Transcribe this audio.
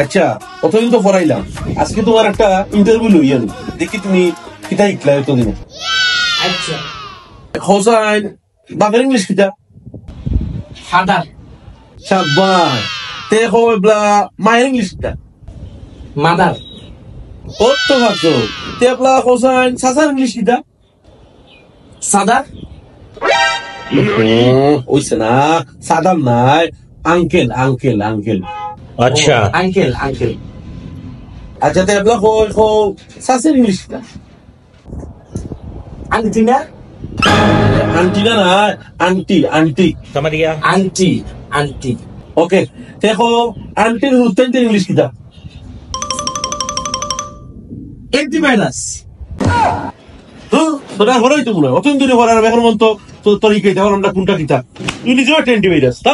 আচ্ছা কতদিন তো পড়াইলাম, আজকে তোমার একটা ইন্টারভিউ লইয়া নি, দেখি তুমি কিতা শিখলা এতদিনে। আচ্ছা হোসাইন বাপের ইংলিশ কিতা? ফাদার সাব্বাস। তে হইবলা মায়ের ইংলিশ কিতা? মাদার কত ভাবছো তেবলা হোসাইন সাসার ইংলিশ কিতা? সাদার ওইছে না, সাদাম নাই, আঙ্কেল আঙ্কেল আঙ্কেল। अच्छा আঙ্কেল আঙ্কেল আচ্ছা তেবলা সাসের ইংলিশ কিতা? আন্টি না আন্টি না না, আন্টি আন্টি। समझ गया আন্টি আন্টি ওকে দেখো আন্টির রুতেন্টের ইংলিশ কিতা? এন্টিভাইরাস তোরা হরই তো মনে হয় অতদিন ধরে হরার এখন মন তো তোর ইকে তখন আমরা কোনটা কিতা তুই নিজেও টেন্টি ভাইরাস তা